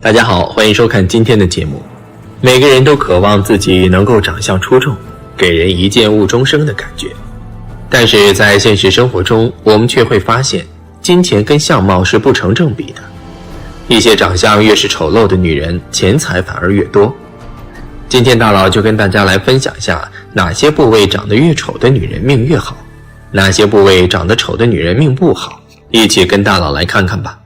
大家好，欢迎收看今天的节目。每个人都渴望自己能够长相出众，给人一见误终生的感觉。但是在现实生活中，我们却会发现，金钱跟相貌是不成正比的。一些长相越是丑陋的女人，钱财反而越多。今天大佬就跟大家来分享一下，哪些部位长得越丑的女人命越好，哪些部位长得丑的女人命不好，一起跟大佬来看看吧。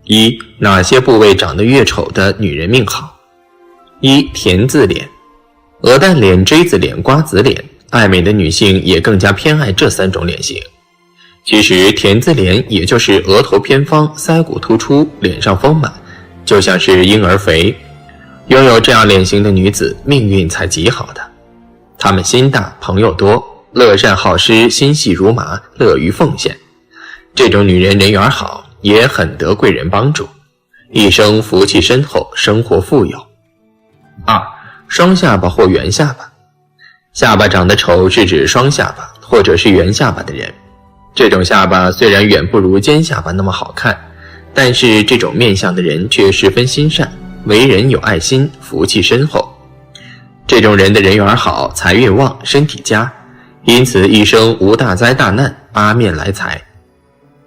一、哪些部位长得越丑的女人命好？一、田字脸。鹅蛋脸、锥子脸、瓜子脸，爱美的女性也更加偏爱这三种脸型。其实田字脸也就是额头偏方，腮骨突出，脸上丰满，就像是婴儿肥。拥有这样脸型的女子，命运才极好的。她们心大，朋友多，乐善好施，心细如麻，乐于奉献。这种女人人缘好，也很得贵人帮助，一生福气深厚，生活富有。二、双下巴或圆下巴。下巴长得丑是指双下巴或者是圆下巴的人。这种下巴虽然远不如尖下巴那么好看，但是这种面相的人却十分心善，为人有爱心，福气深厚。这种人的人缘好，财运旺，身体佳，因此一生无大灾大难，八面来财。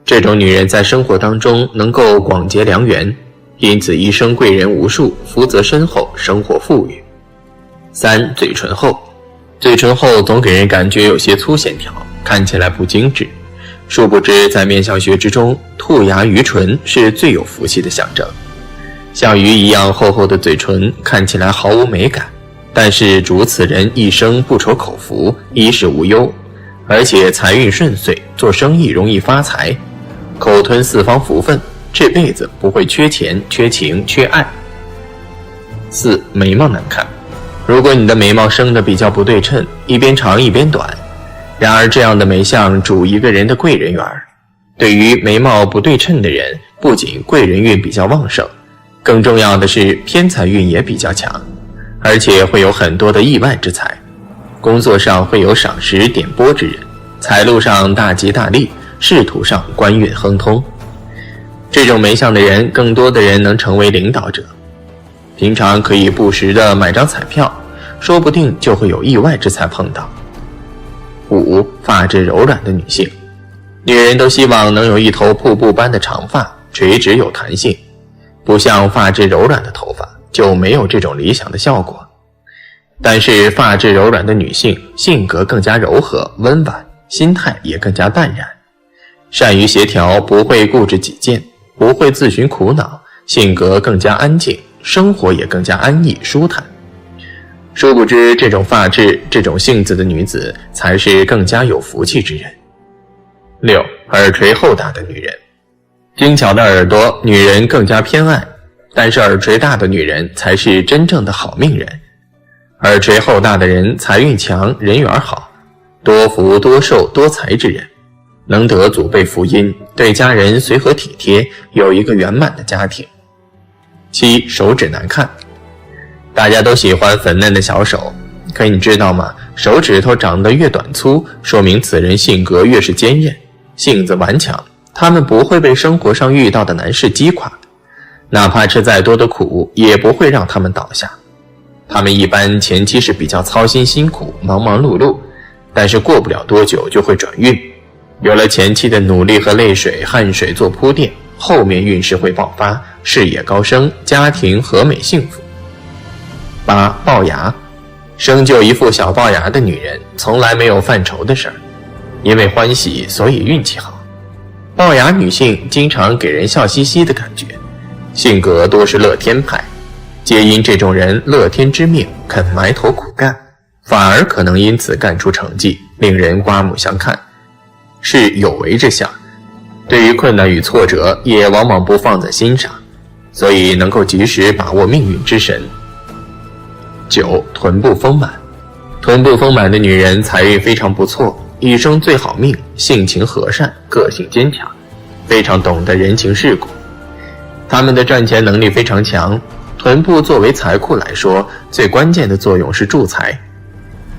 这种女人在生活当中能够广结良缘，因此一生贵人无数，福泽深厚，生活富裕。三、嘴唇厚。嘴唇厚总给人感觉有些粗线条，看起来不精致。殊不知在面相学之中，兔牙鱼唇是最有福气的象征。像鱼一样厚厚的嘴唇看起来毫无美感，但是主此人一生不愁口福，衣食无忧，而且财运顺遂，做生意容易发财，口吞四方福分，这辈子不会缺钱、缺情、缺爱。四、眉毛难看。如果你的眉毛生得比较不对称，一边长一边短，然而这样的眉相主一个人的贵人缘。对于眉毛不对称的人，不仅贵人运比较旺盛，更重要的是偏财运也比较强，而且会有很多的意外之财。工作上会有赏识点拨之人，财路上大吉大利，仕途上官运亨通。这种眉相的人，更多的人能成为领导者。平常可以不时的买张彩票，说不定就会有意外之财碰到。五、发质柔软的女性。女人都希望能有一头瀑布般的长发，垂直有弹性，不像发质柔软的头发就没有这种理想的效果。但是发质柔软的女性性格更加柔和温婉，心态也更加淡然，善于协调，不会固执己见，不会自寻苦恼，性格更加安静，生活也更加安逸舒坦。殊不知这种发质、这种性子的女子才是更加有福气之人。六、耳垂厚大的女人。精巧的耳朵女人更加偏爱，但是耳垂大的女人才是真正的好命人。耳垂厚大的人财运强，人缘好，多福多寿多财之人，能得祖辈福荫，对家人随和体贴，有一个圆满的家庭。七、手指难看。大家都喜欢粉嫩的小手，可你知道吗？手指头长得越短粗，说明此人性格越是坚韧，性子顽强，他们不会被生活上遇到的难事击垮，哪怕吃再多的苦，也不会让他们倒下。他们一般前期是比较操心辛苦，忙忙碌碌，但是过不了多久就会转运，有了前期的努力和泪水、汗水做铺垫，后面运势会爆发，事业高升，家庭和美幸福。八、龅牙。生就一副小龅牙的女人，从来没有犯愁的事儿，因为欢喜，所以运气好。龅牙女性经常给人笑嘻嘻的感觉，性格多是乐天派，皆因这种人乐天之命，肯埋头苦干，反而可能因此干出成绩，令人刮目相看，是有为之相。对于困难与挫折，也往往不放在心上，所以能够及时把握命运之神。九、臀部丰满。臀部丰满的女人财运非常不错，一生最好命，性情和善，个性坚强，非常懂得人情世故。她们的赚钱能力非常强，臀部作为财库来说，最关键的作用是助财。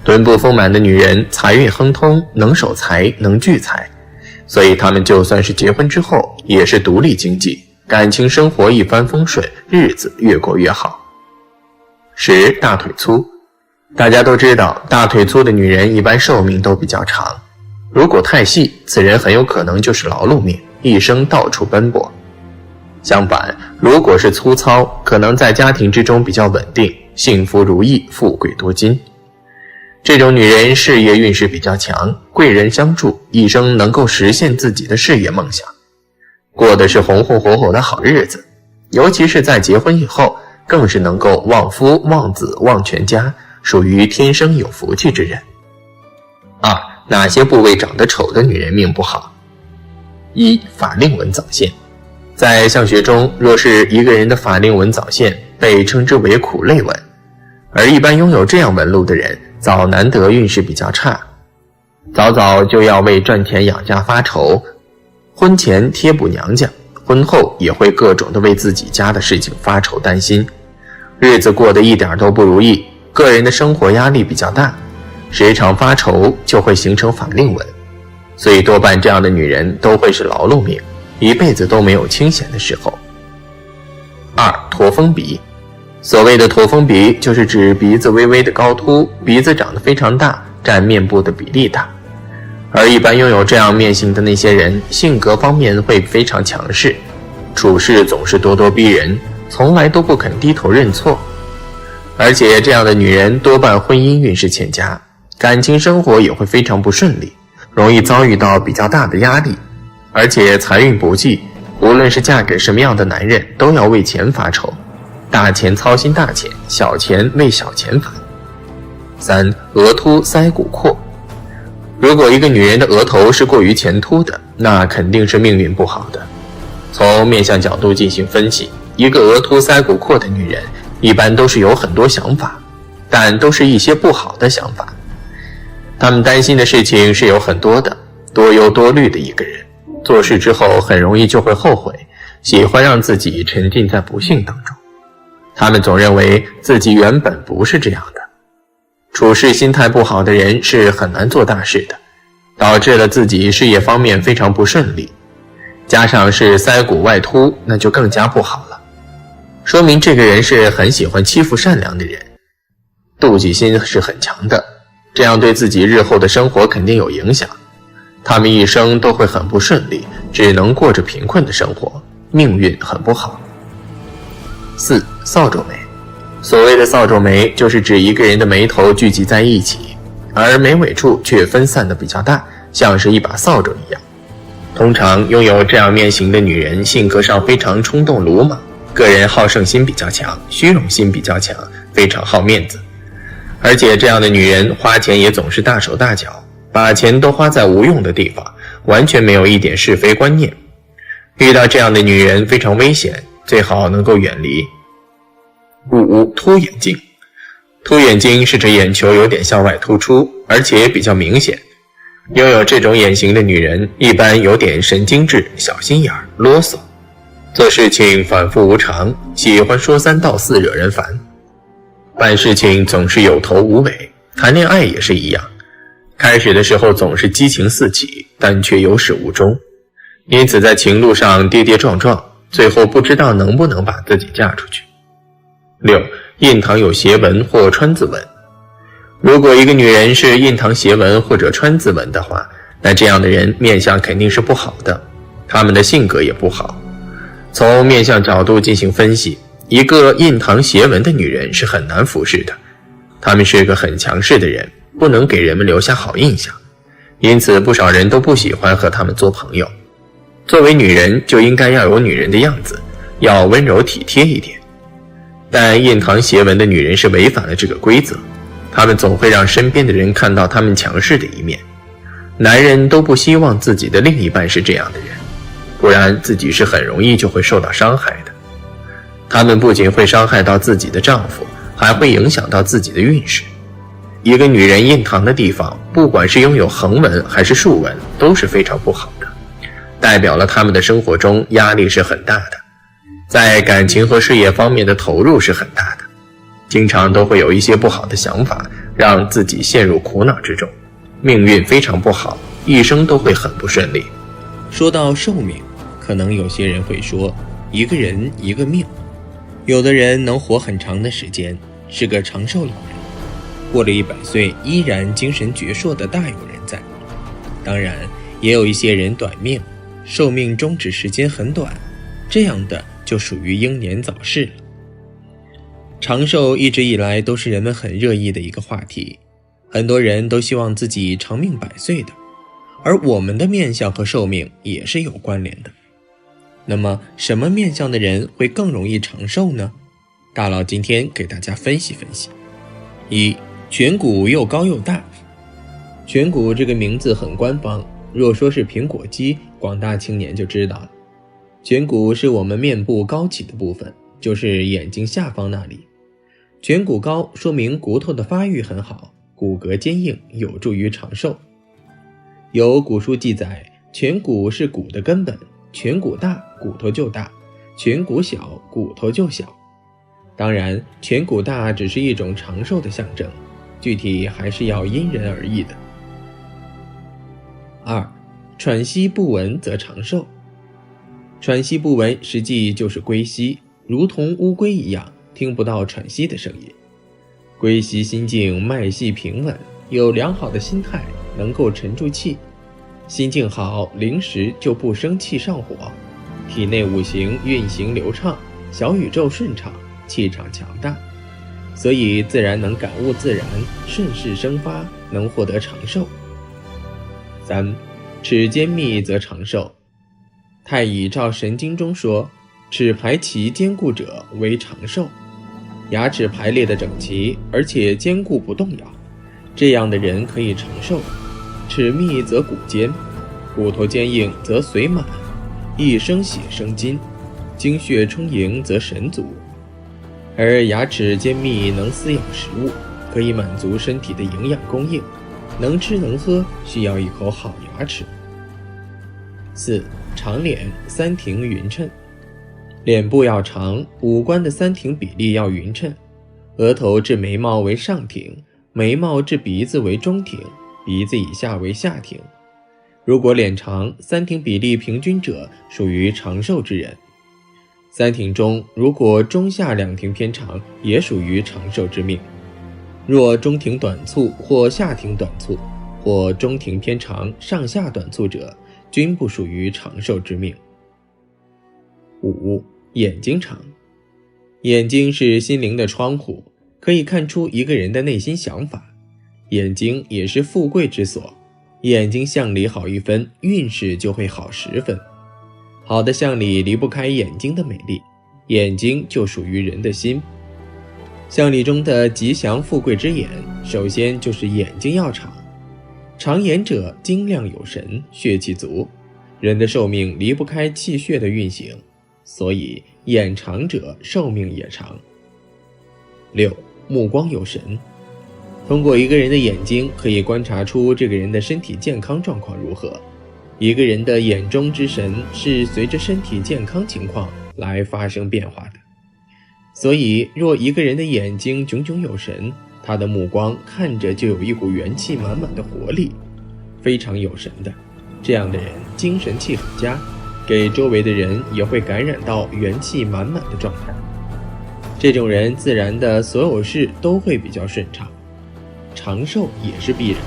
臀部丰满的女人财运亨通，能守财，能聚财，所以她们就算是结婚之后，也是独立经济，感情生活一帆风顺，日子越过越好。10. 大腿粗。大家都知道，大腿粗的女人一般寿命都比较长，如果太细，此人很有可能就是劳碌命，一生到处奔波。相反，如果是粗糙，可能在家庭之中比较稳定，幸福如意，富贵多金。这种女人事业运势比较强，贵人相助，一生能够实现自己的事业梦想，过的是红红火火的好日子，尤其是在结婚以后，更是能够旺夫旺子旺全家，属于天生有福气之人。2. 哪些部位长得丑的女人命不好？ 1. 法令纹早泄。在相学中，若是一个人的法令纹早泄，被称之为苦累纹，而一般拥有这样纹路的人，早难得运势比较差，早早就要为赚钱养家发愁，婚前贴补娘家，婚后也会各种的为自己家的事情发愁担心，日子过得一点都不如意，个人的生活压力比较大，时常发愁就会形成法令纹，所以多半这样的女人都会是劳碌命，一辈子都没有清闲的时候。2. 驼峰鼻。所谓的驼峰鼻，就是指鼻子微微的高凸，鼻子长得非常大，占面部的比例大。而一般拥有这样面型的那些人，性格方面会非常强势，处事总是咄咄逼人，从来都不肯低头认错。而且这样的女人多半婚姻运势欠佳，感情生活也会非常不顺利，容易遭遇到比较大的压力，而且财运不济，无论是嫁给什么样的男人，都要为钱发愁，大钱操心大钱，小钱为小钱烦。3. 额凸腮骨阔。如果一个女人的额头是过于前凸的，那肯定是命运不好的。从面相角度进行分析，一个额凸腮骨阔的女人一般都是有很多想法，但都是一些不好的想法。她们担心的事情是有很多的，多忧多虑的一个人，做事之后很容易就会后悔，喜欢让自己沉浸在不幸当中。他们总认为自己原本不是这样的，处事心态不好的人是很难做大事的，导致了自己事业方面非常不顺利，加上是腮骨外凸，那就更加不好了，说明这个人是很喜欢欺负善良的人，妒忌心是很强的，这样对自己日后的生活肯定有影响，他们一生都会很不顺利，只能过着贫困的生活，命运很不好。4. 扫帚眉。所谓的扫帚眉，就是指一个人的眉头聚集在一起，而眉尾处却分散的比较大，像是一把扫帚一样。通常拥有这样面型的女人，性格上非常冲动鲁莽，个人好胜心比较强，虚荣心比较强，非常好面子。而且这样的女人花钱也总是大手大脚，把钱都花在无用的地方，完全没有一点是非观念。遇到这样的女人非常危险，最好能够远离。5. 凸眼睛。凸眼睛是指眼球有点向外突出，而且比较明显。拥有这种眼型的女人一般有点神经质，小心眼，啰嗦，做事情反复无常，喜欢说三道四，惹人烦，办事情总是有头无尾，谈恋爱也是一样，开始的时候总是激情四起，但却有始无终，因此在情路上跌跌撞撞，最后不知道能不能把自己嫁出去。6. 印堂有斜纹或川字纹。如果一个女人是印堂斜纹或者川字纹的话，那这样的人面相肯定是不好的，她们的性格也不好。从面相角度进行分析，一个印堂斜纹的女人是很难服侍的，她们是个很强势的人，不能给人们留下好印象，因此不少人都不喜欢和她们做朋友。作为女人就应该要有女人的样子，要温柔体贴一点。但印堂斜纹的女人是违反了这个规则，她们总会让身边的人看到她们强势的一面。男人都不希望自己的另一半是这样的人，不然自己是很容易就会受到伤害的。她们不仅会伤害到自己的丈夫，还会影响到自己的运势。一个女人印堂的地方，不管是拥有横纹还是竖纹，都是非常不好的，代表了她们的生活中压力是很大的，在感情和事业方面的投入是很大的，经常都会有一些不好的想法，让自己陷入苦恼之中，命运非常不好，一生都会很不顺利。说到寿命，可能有些人会说，一个人一个命，有的人能活很长的时间，是个长寿老人，过了100岁依然精神矍铄的大有人在。当然，也有一些人短命，寿命终止时间很短，这样的就属于英年早逝了。长寿一直以来都是人们很热议的一个话题，很多人都希望自己长命100岁的，而我们的面相和寿命也是有关联的。那么什么面相的人会更容易长寿呢？大佬今天给大家分析分析。1. 颧骨又高又大。颧骨这个名字很官方，若说是苹果肌，广大青年就知道了。颧骨是我们面部高起的部分，就是眼睛下方那里。颧骨高说明骨头的发育很好，骨骼坚硬，有助于长寿。有古书记载，颧骨是骨的根本，颧骨大，骨头就大；颧骨小，骨头就小。当然，颧骨大只是一种长寿的象征，具体还是要因人而异的。2. 喘息不稳则长寿。喘息不稳实际就是龟息，如同乌龟一样，听不到喘息的声音。龟息心境脉细平稳，有良好的心态，能够沉住气。心境好，灵时就不生气上火，体内五行运行流畅，小宇宙顺畅，气场强大，所以自然能感悟自然，顺势生发，能获得长寿。3. 齿坚密则长寿。太乙照神经中说，齿排齐坚固者为长寿。牙齿排列的整齐，而且坚固不动摇，这样的人可以长寿。齿密则骨坚，骨头坚硬则髓满，一生血生筋，精血充盈则神足。而牙齿坚密能饲养食物，可以满足身体的营养供应，能吃能喝需要一口好牙齿。4. 长脸三庭匀称。脸部要长，五官的三庭比例要匀称，额头至眉毛为上庭，眉毛至鼻子为中庭，鼻子以下为下庭。如果脸长，三庭比例平均者，属于长寿之人。三庭中如果中下两庭偏长，也属于长寿之命。若中庭短促或下庭短促，或中庭偏长上下短促者，均不属于长寿之命。5. 眼睛长。眼睛是心灵的窗户，可以看出一个人的内心想法。眼睛也是富贵之所，眼睛相里好1分，运势就会好10分。好的相里离不开眼睛的美丽，眼睛就属于人的心。相里中的吉祥富贵之眼，首先就是眼睛要长。长眼者精亮有神，血气足，人的寿命离不开气血的运行，所以眼长者寿命也长。6. 目光有神。通过一个人的眼睛可以观察出这个人的身体健康状况如何。一个人的眼中之神是随着身体健康情况来发生变化的，所以若一个人的眼睛炯炯有神，他的目光看着就有一股元气满满的活力，非常有神的，这样的人精神气很佳，给周围的人也会感染到元气满满的状态。这种人自然的所有事都会比较顺畅，长寿也是必然。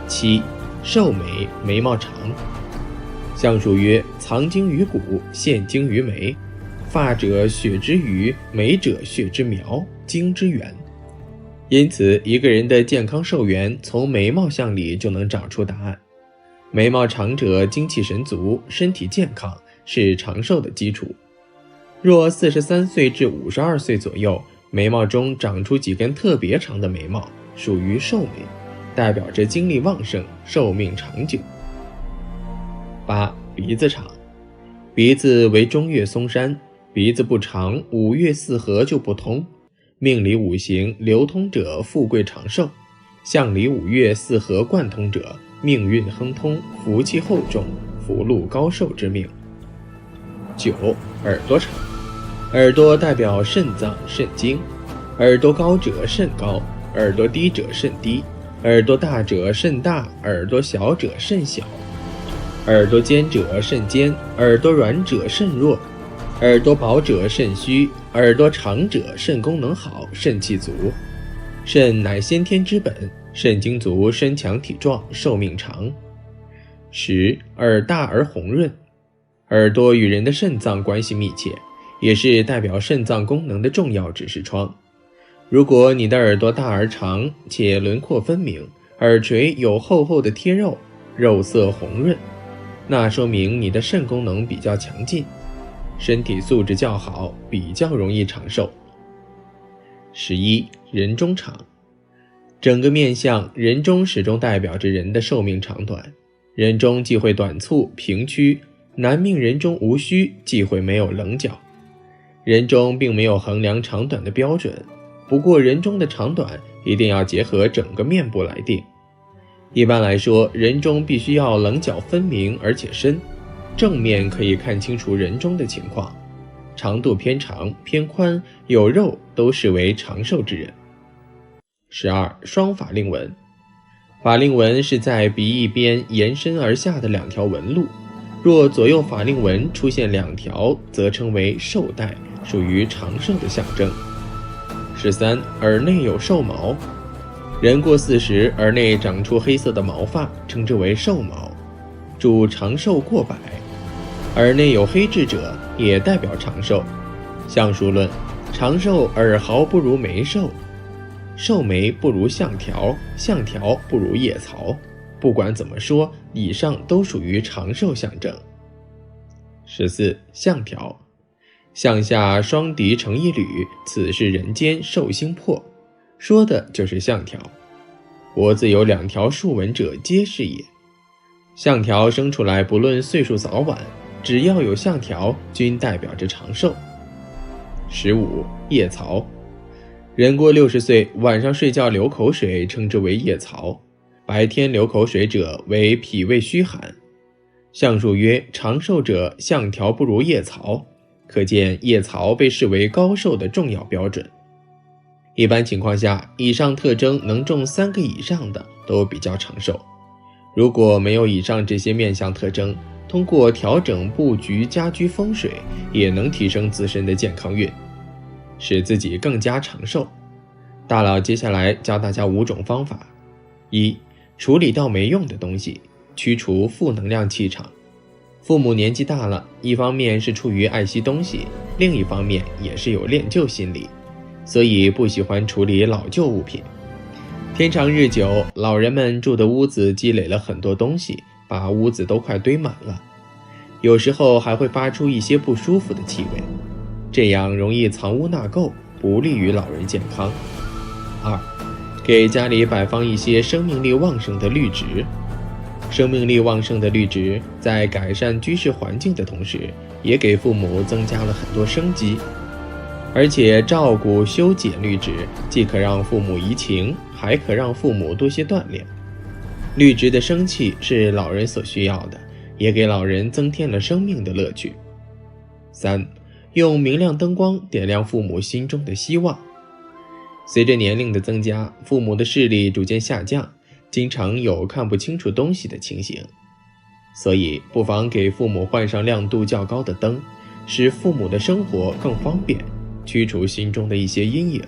7. 寿眉，眉毛长。相术曰：藏精于骨，现精于眉。发者血之余，眉者血之苗，精之源。因此，一个人的健康寿元从眉毛相里就能找出答案。眉毛长者精气神足，身体健康，是长寿的基础。若43岁至52岁左右，眉毛中长出几根特别长的眉毛，属于寿眉，代表着精力旺盛，寿命长久。8. 鼻子长。鼻子为中岳松山，鼻子不长，5岳4合就不通。命里五行流通者富贵长寿，相里5岳4合贯通者命运亨通，福气厚重，福禄高寿之命。9. 耳朵长。耳朵代表肾脏肾经，耳朵高者肾高，耳朵低者肾低，耳朵大者肾大，耳朵小者肾小，耳朵尖者肾尖，耳朵软者肾弱，耳朵薄者肾虚，耳朵长者肾功能好，肾气足。肾乃先天之本，肾精足，身强体壮，寿命长。10. 耳大而红润。耳朵与人的肾脏关系密切，也是代表肾脏功能的重要指示窗。如果你的耳朵大而长，且轮廓分明，耳垂有厚厚的贴肉，肉色红润，那说明你的肾功能比较强劲，身体素质较好，比较容易长寿。11. 人中长。整个面相，人中始终代表着人的寿命长短。人中忌讳短促平曲，男命人中无须，忌讳没有棱角。人中并没有衡量长短的标准，不过人中的长短一定要结合整个面部来定。一般来说，人中必须要棱角分明而且深，正面可以看清楚人中的情况，长度偏长偏宽有肉都视为长寿之人。12. 双法令纹。法令纹是在鼻翼边延伸而下的两条纹路，若左右法令纹出现两条，则称为寿带，属于长寿的象征。13. 耳内有寿毛。人过40，耳内长出黑色的毛发，称之为寿毛，主长寿过百。耳内有黑痣者，也代表长寿。相术论，长寿耳毫不如眉寿，寿眉不如相条，相条不如叶草。不管怎么说，以上都属于长寿象征。14. 相条。向下双敌成一缕，此是人间寿星魄，说的就是相条。脖子有两条竖纹者，皆是也。相条生出来，不论岁数早晚，只要有相条，均代表着长寿。15. 夜槽。人过60岁，晚上睡觉流口水，称之为夜槽；白天流口水者为脾胃虚寒。相术曰：长寿者相条不如夜槽，可见夜槽被视为高寿的重要标准。一般情况下，以上特征能中3个以上的都比较长寿。如果没有以上这些面相特征，通过调整布局家居风水，也能提升自身的健康运，使自己更加长寿。大佬接下来教大家5种方法。1. 处理掉没用的东西，驱除负能量气场。父母年纪大了，一方面是出于爱惜东西，另一方面也是有恋旧心理，所以不喜欢处理老旧物品。天长日久，老人们住的屋子积累了很多东西，把屋子都快堆满了，有时候还会发出一些不舒服的气味，这样容易藏污纳垢，不利于老人健康。2. 给家里摆放一些生命力旺盛的绿植。生命力旺盛的绿植在改善居室环境的同时，也给父母增加了很多生机。而且照顾修剪绿植，既可让父母怡情，还可让父母多些锻炼。绿植的生气是老人所需要的，也给老人增添了生命的乐趣。3. 用明亮灯光点亮父母心中的希望。随着年龄的增加，父母的视力逐渐下降，经常有看不清楚东西的情形，所以不妨给父母换上亮度较高的灯，使父母的生活更方便，驱除心中的一些阴影，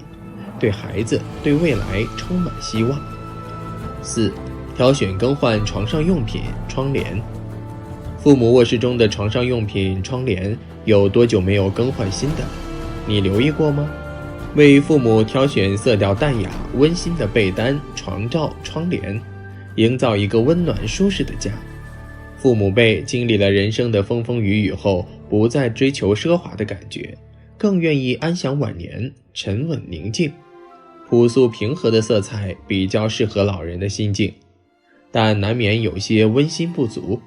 对孩子对未来充满希望。4. 挑选更换床上用品、窗帘。父母卧室中的床上用品、窗帘有多久没有更换新的？你留意过吗？为父母挑选色调淡雅、温馨的被单、床罩、窗帘，营造一个温暖舒适的家。父母辈经历了人生的风风雨雨后，不再追求奢华的感觉，更愿意安享晚年，沉稳宁静。朴素平和的色彩比较适合老人的心境，但难免有些温馨不足，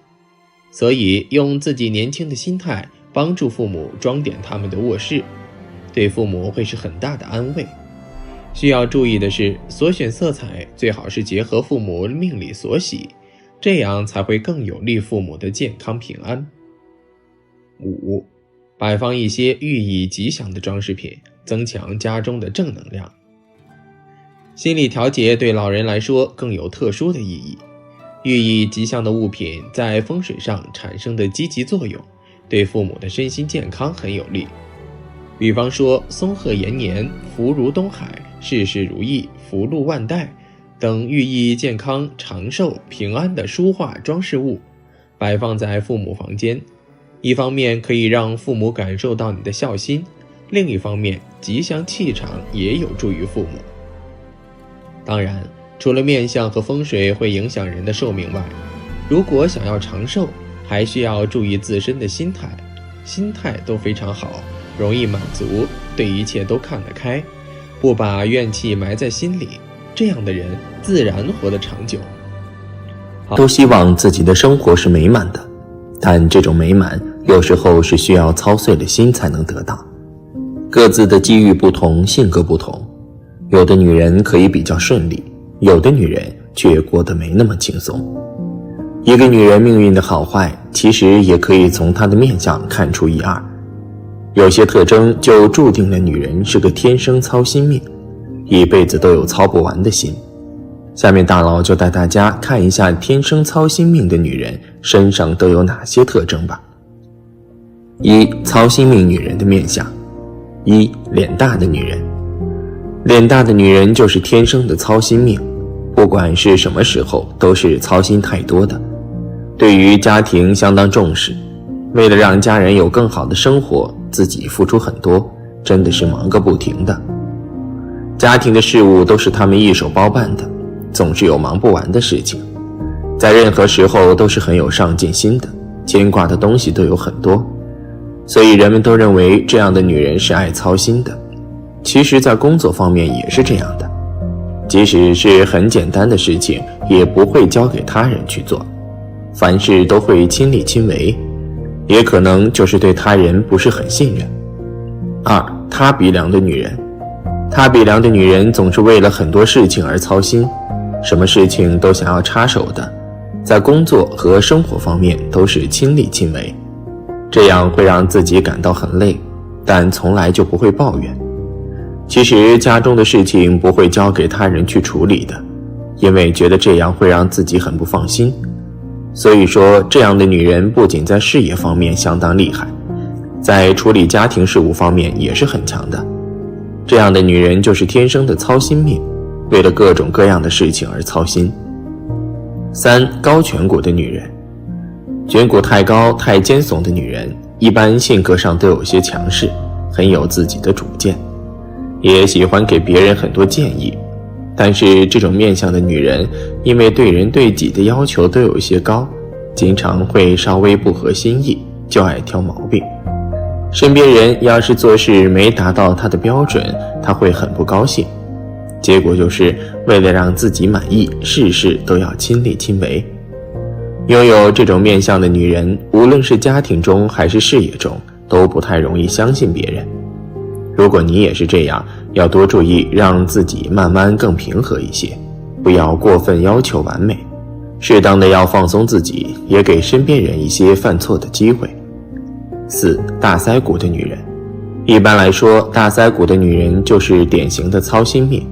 所以用自己年轻的心态帮助父母装点他们的卧室，对父母会是很大的安慰。需要注意的是，所选色彩最好是结合父母命里所喜，这样才会更有利父母的健康平安。5. 摆放一些寓意吉祥的装饰品，增强家中的正能量。心理调节对老人来说更有特殊的意义，寓意吉祥的物品在风水上产生的积极作用，对父母的身心健康很有利。比方说松鹤延年、福如东海、事事如意、福禄万代等寓意健康、长寿、平安的书画装饰物摆放在父母房间，一方面可以让父母感受到你的孝心，另一方面吉祥气场也有助于父母。当然，除了面相和风水会影响人的寿命外，如果想要长寿，还需要注意自身的心态，心态都非常好，容易满足，对一切都看得开，不把怨气埋在心里，这样的人自然活得长久。都希望自己的生活是美满的，但这种美满有时候是需要操碎了心才能得到。各自的机遇不同，性格不同，有的女人可以比较顺利，有的女人却过得没那么轻松。一个女人命运的好坏，其实也可以从她的面相看出一二。有些特征就注定了女人是个天生操心命，一辈子都有操不完的心。下面大佬就带大家看一下天生操心命的女人身上都有哪些特征吧。一、操心命女人的面相。一、脸大的女人。脸大的女人就是天生的操心命，不管是什么时候都是操心太多的，对于家庭相当重视，为了让家人有更好的生活，自己付出很多，真的是忙个不停的。家庭的事务都是他们一手包办的，总是有忙不完的事情，在任何时候都是很有上进心的，牵挂的东西都有很多，所以人们都认为这样的女人是爱操心的。其实在工作方面也是这样的，即使是很简单的事情也不会交给他人去做，凡事都会亲力亲为，也可能就是对他人不是很信任。二、塌鼻梁的女人。塌鼻梁的女人总是为了很多事情而操心，什么事情都想要插手的，在工作和生活方面都是亲力亲为，这样会让自己感到很累，但从来就不会抱怨。其实家中的事情不会交给他人去处理的，因为觉得这样会让自己很不放心。所以说，这样的女人不仅在事业方面相当厉害，在处理家庭事务方面也是很强的。这样的女人就是天生的操心命，为了各种各样的事情而操心。三、高颧骨的女人。颧骨太高太尖耸的女人一般性格上都有些强势，很有自己的主见，也喜欢给别人很多建议。但是这种面相的女人因为对人对己的要求都有些高，经常会稍微不合心意，就爱挑毛病。身边人要是做事没达到她的标准，她会很不高兴，结果就是为了让自己满意，事事都要亲力亲为。拥有这种面相的女人，无论是家庭中还是事业中，都不太容易相信别人。如果你也是这样，要多注意让自己慢慢更平和一些，不要过分要求完美，适当的要放松自己，也给身边人一些犯错的机会。四、大腮骨的女人。一般来说，大腮骨的女人就是典型的操心命，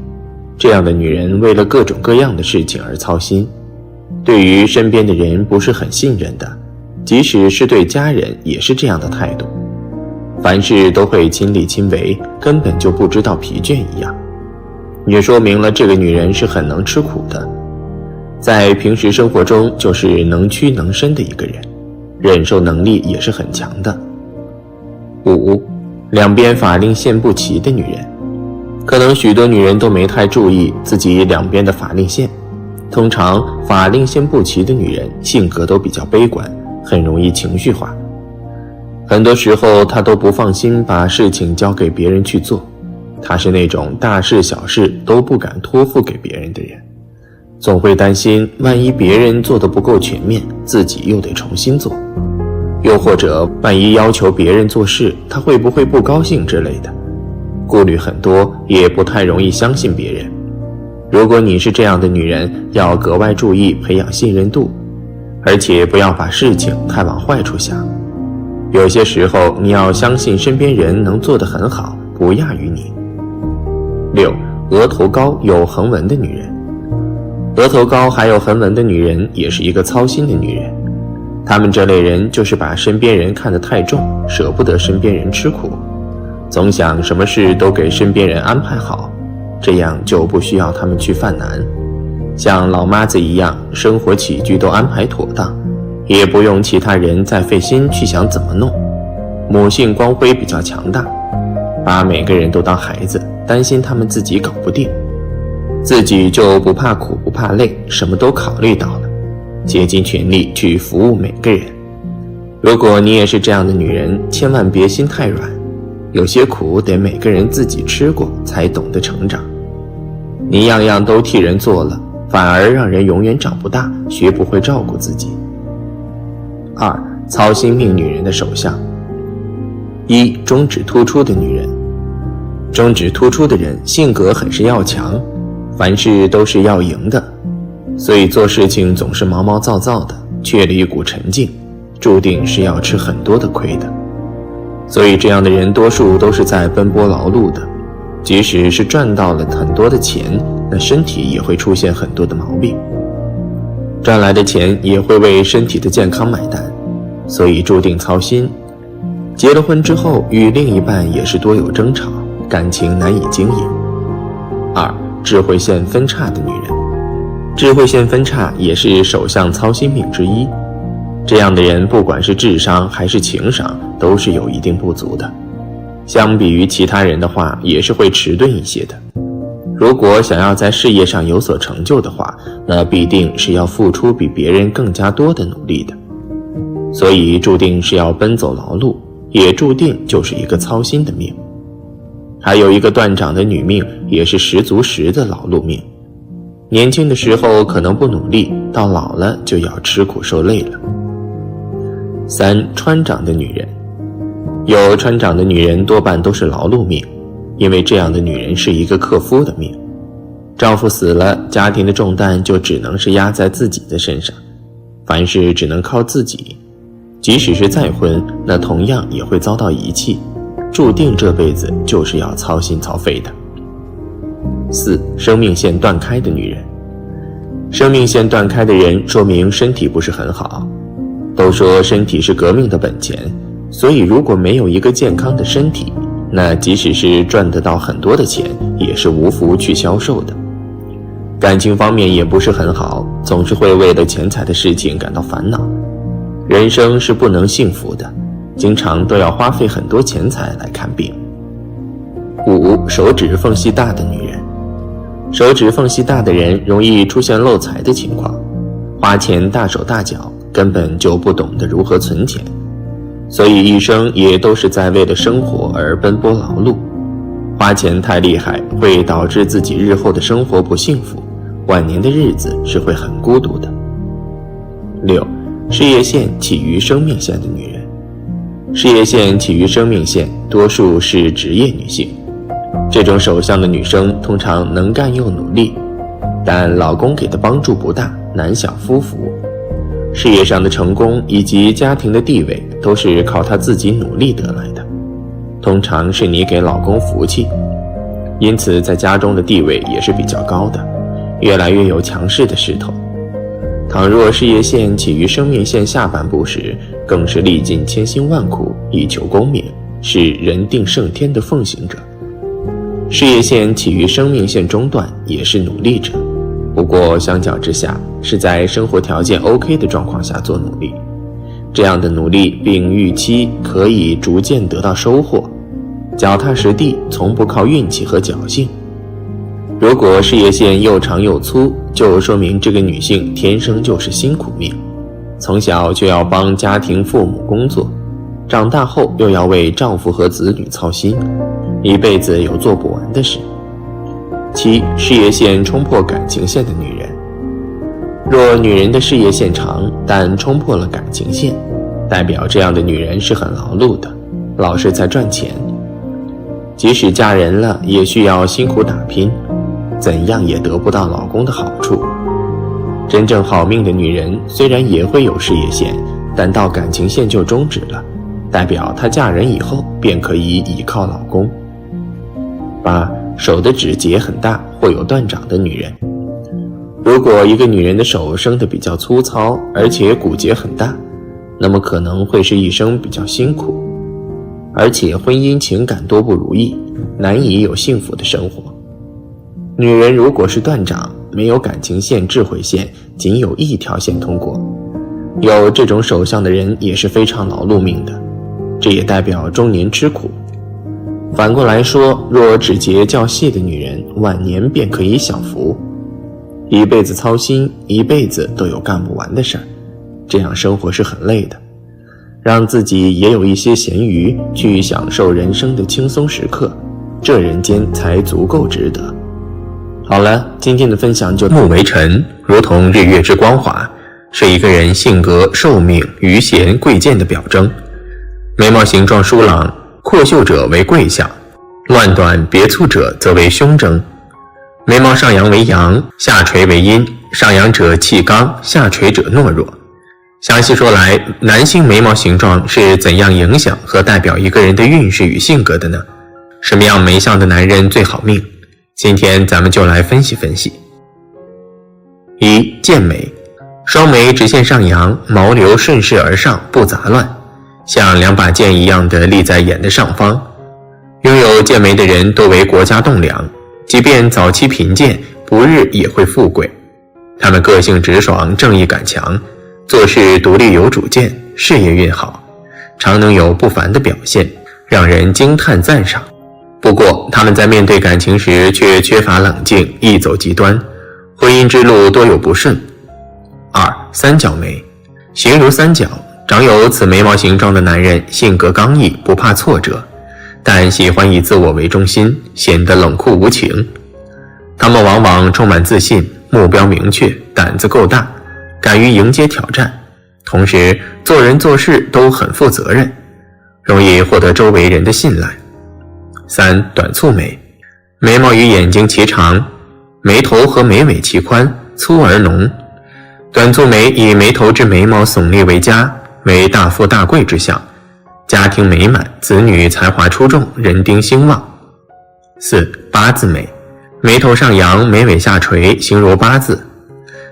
这样的女人为了各种各样的事情而操心，对于身边的人不是很信任的，即使是对家人也是这样的态度，凡事都会亲力亲为，根本就不知道疲倦一样，也说明了这个女人是很能吃苦的，在平时生活中就是能屈能伸的一个人，忍受能力也是很强的。五、两边法令线不齐的女人。可能许多女人都没太注意自己两边的法令线，通常法令线不齐的女人性格都比较悲观，很容易情绪化，很多时候她都不放心把事情交给别人去做，她是那种大事小事都不敢托付给别人的人，总会担心万一别人做得不够全面，自己又得重新做，又或者万一要求别人做事，他会不会不高兴之类的，顾虑很多，也不太容易相信别人。如果你是这样的女人，要格外注意培养信任度，而且不要把事情太往坏处想，有些时候你要相信身边人能做得很好，不亚于你。六、额头高有横纹的女人。额头高还有横纹的女人也是一个操心的女人，他们这类人就是把身边人看得太重，舍不得身边人吃苦，总想什么事都给身边人安排好，这样就不需要他们去犯难。像老妈子一样，生活起居都安排妥当，也不用其他人再费心去想怎么弄。母性光辉比较强大，把每个人都当孩子，担心他们自己搞不定，自己就不怕苦不怕累，什么都考虑到了，竭尽全力去服务每个人。如果你也是这样的女人，千万别心太软，有些苦得每个人自己吃过才懂得成长。你样样都替人做了，反而让人永远长不大，学不会照顾自己。2. 操心命女人的手相。1. 中指突出的女人。中指突出的人性格很是要强，凡事都是要赢的，所以做事情总是毛毛躁躁的，缺了一股沉静，注定是要吃很多的亏的。所以这样的人多数都是在奔波劳碌的，即使是赚到了很多的钱，那身体也会出现很多的毛病。赚来的钱也会为身体的健康买单，所以注定操心。结了婚之后，与另一半也是多有争吵，感情难以经营。2. 智慧线分叉的女人。智慧线分叉也是手相操心命之一，这样的人不管是智商还是情商都是有一定不足的，相比于其他人的话也是会迟钝一些的。如果想要在事业上有所成就的话，那必定是要付出比别人更加多的努力的，所以注定是要奔走劳碌，也注定就是一个操心的命。还有一个断掌的女命，也是10足10的劳碌命，年轻的时候可能不努力，到老了就要吃苦受累了。3. 穿掌的女人。有穿掌的女人多半都是劳碌命，因为这样的女人是一个克夫的命，丈夫死了，家庭的重担就只能是压在自己的身上，凡事只能靠自己，即使是再婚，那同样也会遭到遗弃，注定这辈子就是要操心操肺的。4. 生命线断开的女人。生命线断开的人说明身体不是很好，都说身体是革命的本钱，所以如果没有一个健康的身体，那即使是赚得到很多的钱，也是无福去销售的。感情方面也不是很好，总是会为了钱财的事情感到烦恼，人生是不能幸福的，经常都要花费很多钱财来看病。5. 手指缝隙大的女人。手指缝隙大的人容易出现漏财的情况，花钱大手大脚，根本就不懂得如何存钱，所以一生也都是在为了生活而奔波劳碌，花钱太厉害会导致自己日后的生活不幸福，晚年的日子是会很孤独的。6. 事业线起于生命线的女人。事业线起于生命线多数是职业女性，这种手相的女生通常能干又努力，但老公给的帮助不大，难享夫福。事业上的成功以及家庭的地位都是靠她自己努力得来的，通常是你给老公福气，因此在家中的地位也是比较高的，越来越有强势的势头。倘若事业线起于生命线下半部时，更是历尽千辛万苦以求功名，是人定胜天的奉行者。事业线起于生命线中段，也是努力者，不过相较之下是在生活条件 OK 的状况下做努力，这样的努力并预期可以逐渐得到收获，脚踏实地，从不靠运气和侥幸。如果事业线又长又粗，就说明这个女性天生就是辛苦命，从小就要帮家庭父母工作，长大后又要为丈夫和子女操心，一辈子有做不完的事。7. 事业线冲破感情线的女人。若女人的事业线长，但冲破了感情线，代表这样的女人是很劳碌的，老是在赚钱，即使嫁人了也需要辛苦打拼，怎样也得不到老公的好处。真正好命的女人虽然也会有事业线，但到感情线就终止了，代表她嫁人以后便可以倚靠老公。8. 手的指节很大或有断掌的女人。如果一个女人的手生得比较粗糙，而且骨节很大，那么可能会是一生比较辛苦，而且婚姻情感多不如意，难以有幸福的生活。女人如果是断掌，没有感情线、智慧线，仅有一条线通过，有这种手相的人也是非常劳碌命的，这也代表中年吃苦。反过来说，若指节较细的女人，晚年便可以享福。一辈子操心，一辈子都有干不完的事儿，这样生活是很累的。让自己也有一些闲余，去享受人生的轻松时刻，这人间才足够值得。好了，今天的分享就木为辰，如同日月之光华，是一个人性格、寿命、余贤、贵贱的表征。眉毛形状疏朗，阔秀者为贵相，乱短别粗者则为凶征。眉毛上扬为阳，下垂为阴，上扬者气刚，下垂者懦弱。详细说来，男性眉毛形状是怎样影响和代表一个人的运势与性格的呢？什么样眉相的男人最好命？今天咱们就来分析分析。一、剑眉，双眉直线上扬，毛流顺势而上，不杂乱，像两把剑一样的立在眼的上方。拥有剑眉的人多为国家栋梁，即便早期贫贱，不日也会富贵。他们个性直爽，正义感强，做事独立有主见，事业运好，常能有不凡的表现，让人惊叹赞赏。不过他们在面对感情时却缺乏冷静，易走极端，婚姻之路多有不顺。二、三角眉，形如三角，长有此眉毛形状的男人性格刚毅，不怕挫折，但喜欢以自我为中心，显得冷酷无情。他们往往充满自信，目标明确，胆子够大，敢于迎接挑战，同时做人做事都很负责任，容易获得周围人的信赖。三、短促眉，眉毛与眼睛齐长，眉头和眉尾齐宽，粗而浓。短促眉以眉头至眉毛耸立为佳，为大富大贵之相，家庭美满，子女才华出众，人丁兴旺。四、八字眉，眉头上扬，眉尾下垂，形如八字。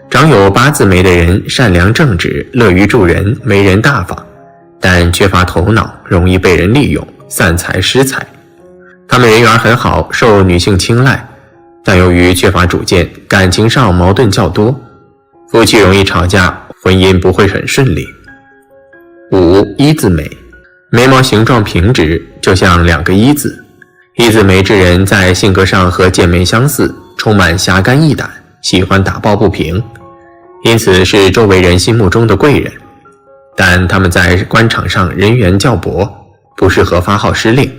长有八字眉的人善良正直，乐于助人，为人大方，但缺乏头脑，容易被人利用，散财失财。他们人缘很好，受女性青睐，但由于缺乏主见，感情上矛盾较多，夫妻容易吵架，婚姻不会很顺利。五、一字眉，眉毛形状平直，就像两个一字。一字眉之人在性格上和剑眉相似，充满侠肝义胆，喜欢打抱不平，因此是周围人心目中的贵人。但他们在官场上人缘较薄，不适合发号施令，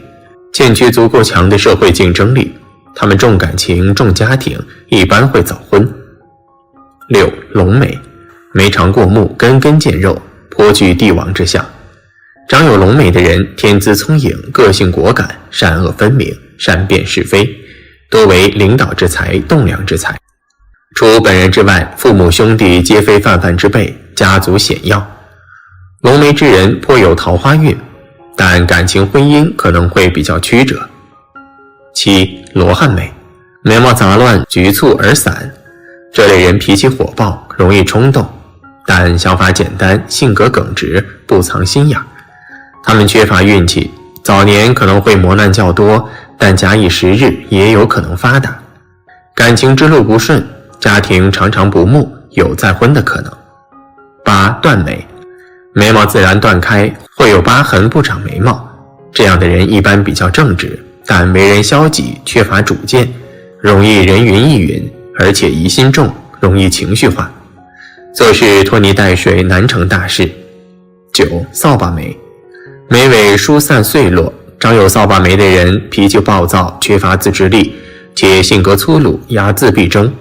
欠缺足够强的社会竞争力，他们重感情重家庭，一般会早婚。六、龙眉，眉长过目，根根见肉，颇具帝王之相。长有龙眉的人天资聪颖，个性果敢，善恶分明，善辨是非，多为领导之才，栋梁之才。除本人之外，父母兄弟皆非泛泛之辈，家族显要。龙眉之人颇有桃花运，但感情婚姻可能会比较曲折。七、罗汉眉，眉毛杂乱，局促而散。这类人脾气火爆，容易冲动，但想法简单，性格耿直，不藏心眼。他们缺乏运气，早年可能会磨难较多，但假以时日也有可能发达。感情之路不顺，家庭常常不睦，有再婚的可能。八、断眉，眉毛自然断开，会有疤痕，不长眉毛。这样的人一般比较正直，但为人消极，缺乏主见，容易人云亦云，而且疑心重，容易情绪化，做事拖泥带水，难成大事。九、扫把眉，眉尾疏散碎落，长有扫把眉的人脾气暴躁，缺乏自制力，且性格粗鲁，睚眦必争。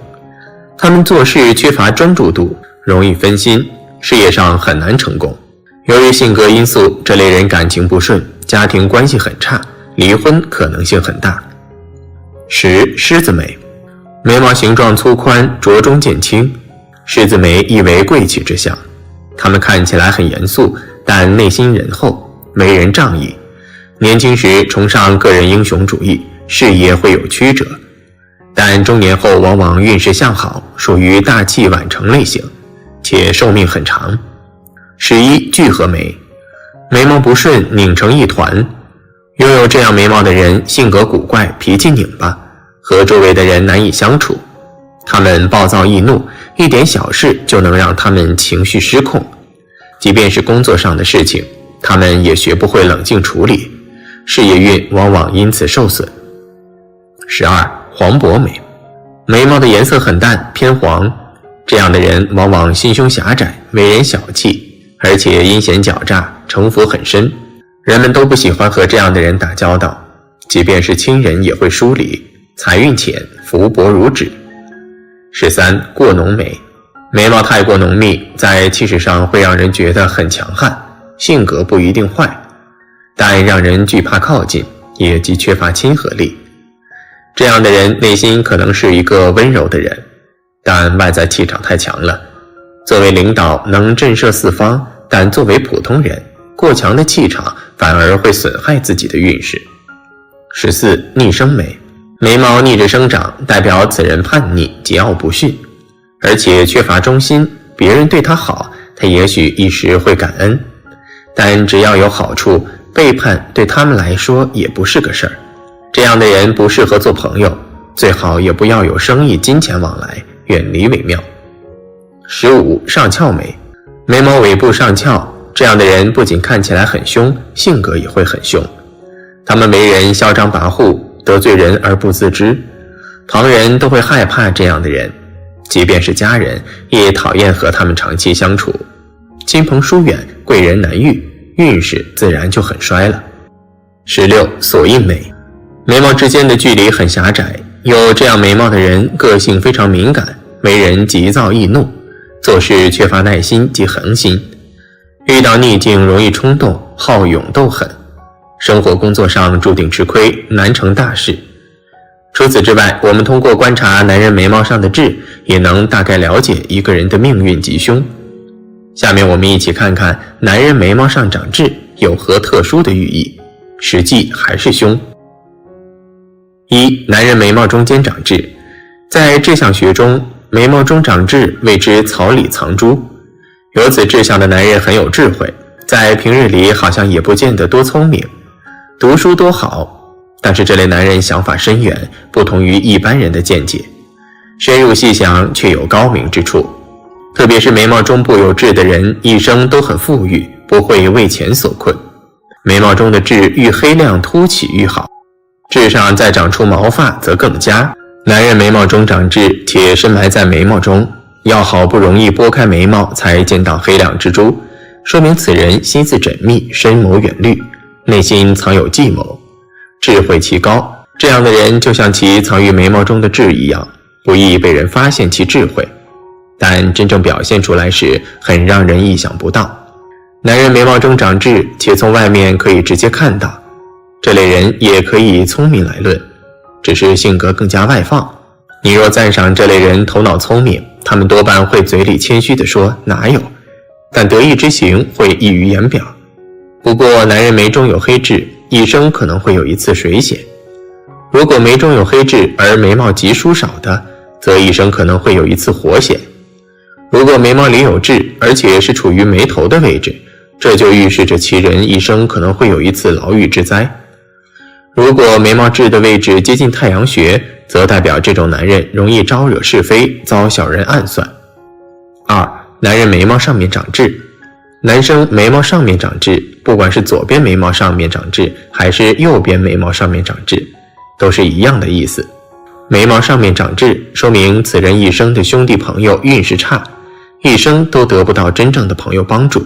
他们做事缺乏专注度，容易分心，事业上很难成功。由于性格因素，这类人感情不顺，家庭关系很差，离婚可能性很大。十、狮子眉，眉毛形状粗宽，着中见轻，狮子眉亦为贵气之相。他们看起来很严肃，但内心仁厚，为人仗义。年轻时崇尚个人英雄主义，事业会有曲折，但中年后往往运势向好，属于大器晚成类型，且寿命很长。11聚合眉，眉毛不顺拧成一团。拥有这样眉毛的人性格古怪，脾气拧巴，和周围的人难以相处。他们暴躁易怒，一点小事就能让他们情绪失控。即便是工作上的事情，他们也学不会冷静处理，事业运往往因此受损。12黄脖眉，眉毛的颜色很淡，偏黄。这样的人往往心胸狭窄，为人小气，而且阴险狡诈，城府很深。人们都不喜欢和这样的人打交道，即便是亲人也会疏离，财运浅，福薄如纸。13过浓眉，眉毛太过浓密，在气势上会让人觉得很强悍，性格不一定坏，但让人惧怕靠近，也极缺乏亲和力。这样的人内心可能是一个温柔的人，但外在气场太强了。作为领导能震慑四方，但作为普通人，过强的气场反而会损害自己的运势。14逆生眉，眉毛逆着生长，代表此人叛逆，桀骜不驯，而且缺乏忠心。别人对他好，他也许一时会感恩，但只要有好处，背叛对他们来说也不是个事儿。这样的人不适合做朋友，最好也不要有生意金钱往来，远离为妙。15上翘眉，眉毛尾部上翘，这样的人不仅看起来很凶，性格也会很凶。他们为人嚣张跋扈，得罪人而不自知，旁人都会害怕这样的人，即便是家人也讨厌和他们长期相处。亲朋疏远，贵人难遇，运势自然就很衰了。16锁印眉，眉毛之间的距离很狭窄，有这样眉毛的人个性非常敏感，为人急躁易怒，做事缺乏耐心及恒心，遇到逆境容易冲动，好勇斗狠，生活工作上注定吃亏，难成大事。除此之外，我们通过观察男人眉毛上的痣，也能大概了解一个人的命运吉凶。下面我们一起看看男人眉毛上长痣有何特殊的寓意，实际还是凶。1男人眉毛中间长痣，在志向学中，眉毛中长痣谓之草里藏珠。有此志向的男人很有智慧，在平日里好像也不见得多聪明，读书多好，但是这类男人想法深远，不同于一般人的见解，深入细想却有高明之处。特别是眉毛中部有痣的人，一生都很富裕，不会为钱所困。眉毛中的痣愈黑亮凸起愈好，痣上再长出毛发则更佳。男人眉毛中长痣且深埋在眉毛中，要好不容易拨开眉毛才见到黑亮之珠，说明此人心思缜密，深谋远虑，内心藏有计谋，智慧其高。这样的人就像其藏于眉毛中的痣一样，不易被人发现其智慧，但真正表现出来时很让人意想不到。男人眉毛中长痣且从外面可以直接看到，这类人也可以聪明来论，只是性格更加外放。你若赞赏这类人头脑聪明，他们多半会嘴里谦虚地说哪有，但得意之行会溢于言表。不过男人眉中有黑痣，一生可能会有一次水险。如果眉中有黑痣而眉毛极疏少的，则一生可能会有一次火险。如果眉毛里有痣，而且是处于眉头的位置，这就预示着其人一生可能会有一次牢狱之灾。如果眉毛痣的位置接近太阳穴，则代表这种男人容易招惹是非，遭小人暗算。2男人眉毛上面长痣，男生眉毛上面长痣，不管是左边眉毛上面长痣，还是右边眉毛上面长痣，都是一样的意思。眉毛上面长痣，说明此人一生的兄弟朋友运势差，一生都得不到真正的朋友帮助，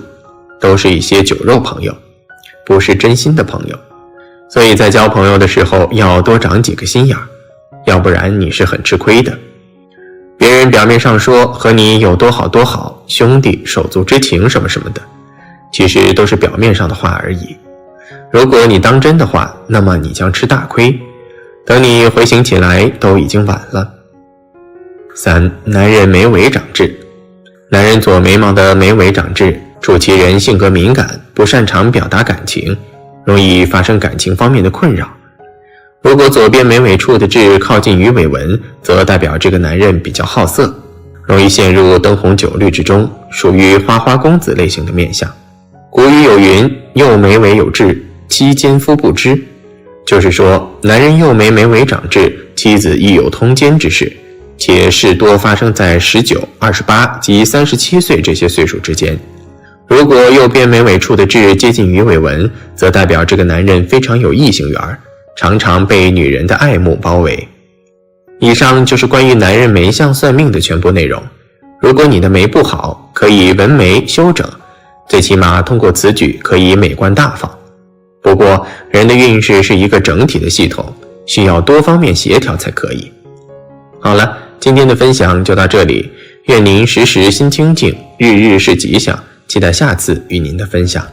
都是一些酒肉朋友，不是真心的朋友。所以在交朋友的时候要多长几个心眼，要不然你是很吃亏的。别人表面上说和你有多好多好，兄弟手足之情什么什么的，其实都是表面上的话而已。如果你当真的话，那么你将吃大亏，等你回醒起来都已经晚了。3男人眉尾长痣，男人左眉毛的眉尾长痣，处其人性格敏感，不擅长表达感情，容易发生感情方面的困扰。如果左边眉尾处的痣靠近鱼尾纹，则代表这个男人比较好色，容易陷入灯红酒绿之中，属于花花公子类型的面相。古语有云，幼眉为有志，妻奸夫不知，就是说男人幼眉眉为长痣，妻子亦有通奸之事，且事多发生在19、28及37岁这些岁数之间。如果右边眉尾处的痣接近鱼尾纹，则代表这个男人非常有异性缘，常常被女人的爱慕包围。以上就是关于男人眉相算命的全部内容。如果你的眉不好，可以纹眉修整，最起码通过此举可以美观大方。不过人的运势是一个整体的系统，需要多方面协调才可以。好了，今天的分享就到这里，愿您时时心清静，日日是吉祥，期待下次与您的分享。